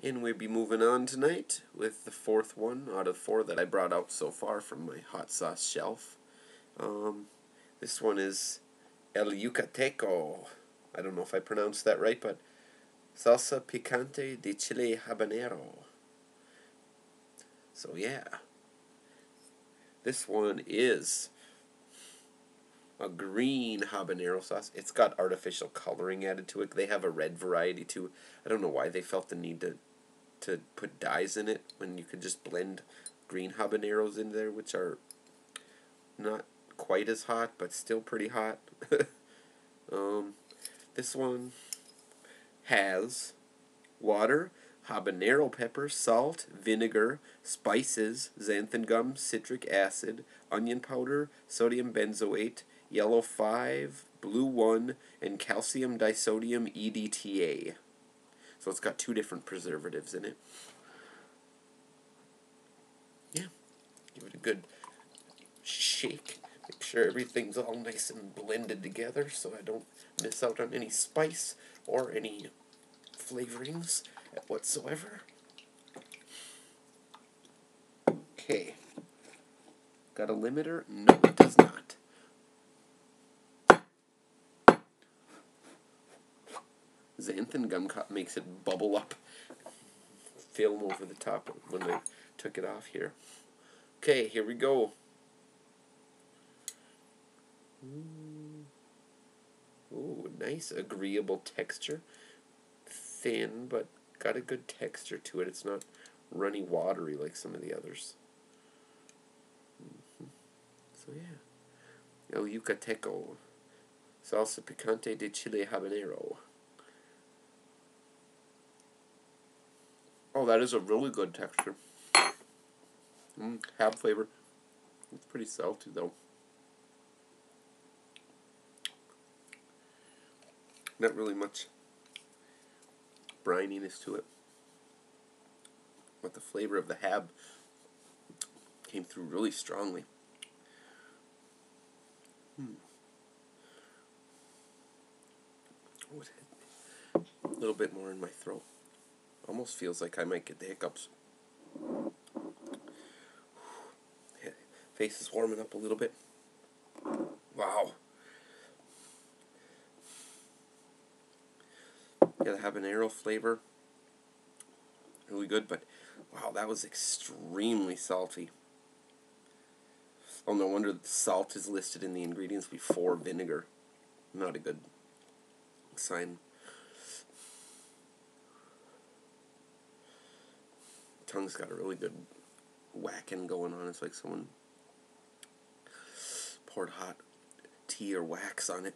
And we'll be moving on tonight with the fourth one out of four that I brought out so far from my hot sauce shelf. This one is El Yucateco. I don't know if I pronounced that right, but Salsa Picante De Chile Habanero. So yeah, this one is a green habanero sauce. It's got artificial coloring added to it. They have a red variety too. I don't know why they felt the need to put dyes in it when you could just blend green habaneros in there, which are not quite as hot, but still pretty hot. This one has water, habanero pepper, salt, vinegar, spices, xanthan gum, citric acid, onion powder, sodium benzoate, yellow 5, blue 1, and calcium disodium EDTA. So it's got 2 different preservatives in it. Yeah, give it a good shake. Make sure everything's all nice and blended together so I don't miss out on any spice or any flavorings whatsoever. Okay. Got a limiter? No, it does not. Xanthan gum makes it bubble up, film over the top when I took it off here. Okay, here we go. Ooh, nice agreeable texture. Thin, but got a good texture to it. It's not runny watery like some of the others. So yeah. El Yucateco Salsa Picante de Chile Habanero. Oh, that is a really good texture. Hab flavor. It's pretty salty though. Not really much brininess to it. But the flavor of the hab came through really strongly. Oh, it hit a little bit more in my throat. Almost feels like I might get the hiccups. Face is warming up a little bit. Wow. Yeah, the habanero flavor, really good, but wow, that was extremely salty. Oh, no wonder the salt is listed in the ingredients before vinegar. Not a good sign. Tongue's got a really good whacking going on. It's like someone poured hot tea or wax on it.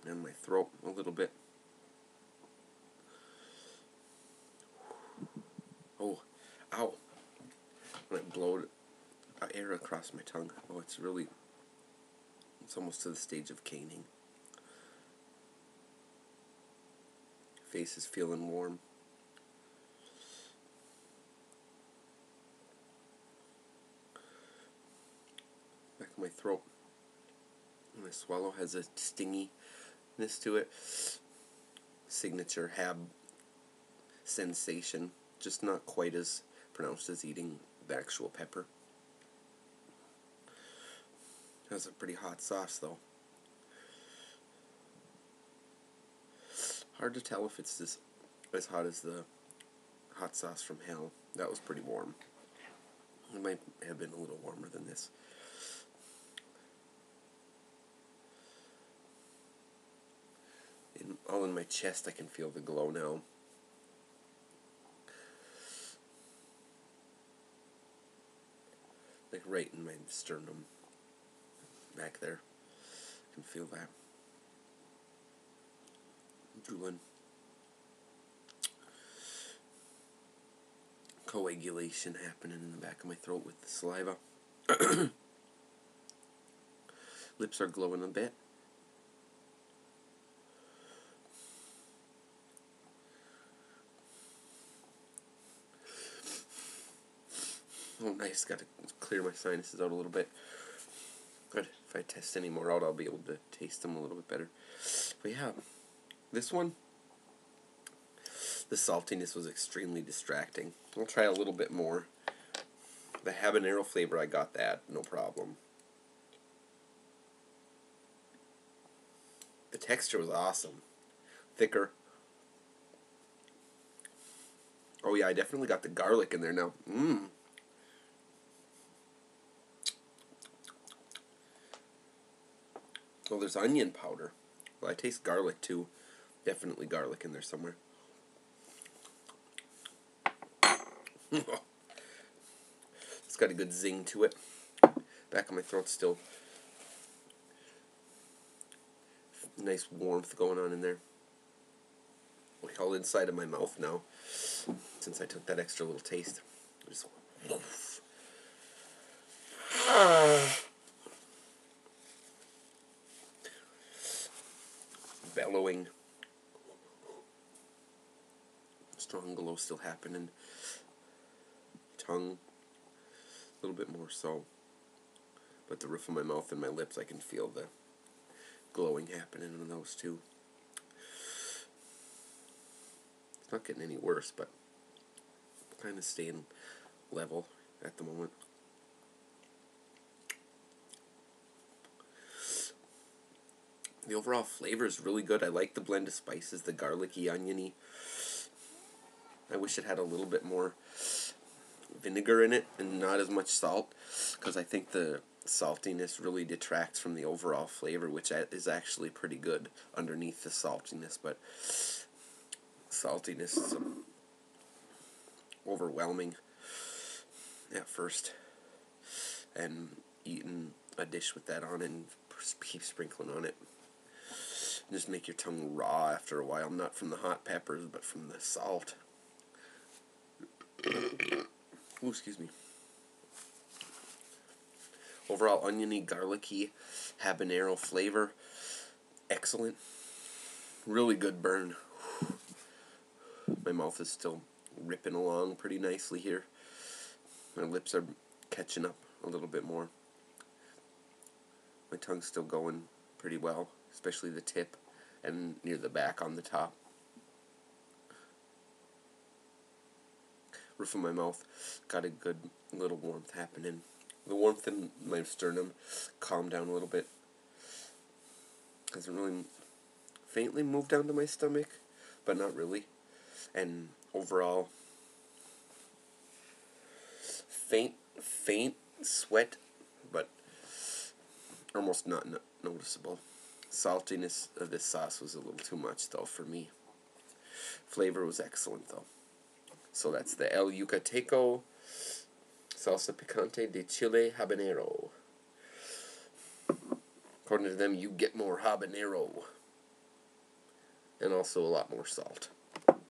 And my throat a little bit. Oh, ow. When I blow air across my tongue. Oh, it's almost to the stage of caning. Face is feeling warm. Back of my throat. My swallow has a stinginess to it. Signature hab sensation. Just not quite as pronounced as eating the actual pepper. That's a pretty hot sauce though. Hard to tell if it's as hot as the hot sauce from hell. That was pretty warm. It might have been a little warmer than this. All in my chest I can feel the glow now. Like right in my sternum. Back there. I can feel that. Drooling. Coagulation happening in the back of my throat with the saliva. Lips are glowing a bit. Oh, nice. Got to clear my sinuses out a little bit. Good. If I test any more out, I'll be able to taste them a little bit better. But yeah, this one, The saltiness was extremely distracting. I'll try a little bit more. The habanero flavor, I got that, no problem. The texture was awesome. Thicker. Oh yeah, I definitely got the garlic in there now. Oh, there's onion powder. Well, I taste garlic too. Definitely garlic in there somewhere. It's got a good zing to it. Back of my throat's still nice warmth going on in there. Like all inside of my mouth now, since I took that extra little taste. Just bellowing. Strong glow still happening. Tongue, a little bit more so. But the roof of my mouth and my lips, I can feel the glowing happening in those too. It's not getting any worse, but kind of staying level at the moment. The overall flavor is really good. I like the blend of spices, the garlicky, oniony. I wish it had a little bit more vinegar in it and not as much salt, because I think the saltiness really detracts from the overall flavor, which is actually pretty good underneath the saltiness, but saltiness is overwhelming at first, and eating a dish with that on it and keep sprinkling on it just make your tongue raw after a while, not from the hot peppers but from the salt. Ooh, excuse me. Overall oniony, garlicky, habanero flavor, excellent. Really good burn. My mouth is still ripping along pretty nicely here. My lips are catching up a little bit more. My tongue's still going pretty well, especially the tip and near the back on the top. Roof of my mouth got a good little warmth happening. The warmth in my sternum calmed down a little bit. Hasn't really faintly moved down to my stomach, but not really. And overall, faint sweat, but almost not noticeable. Saltiness of this sauce was a little too much though for me. Flavor was excellent though. So that's the El Yucateco Salsa Picante De Chile Habanero. According to them, you get more habanero and also a lot more salt.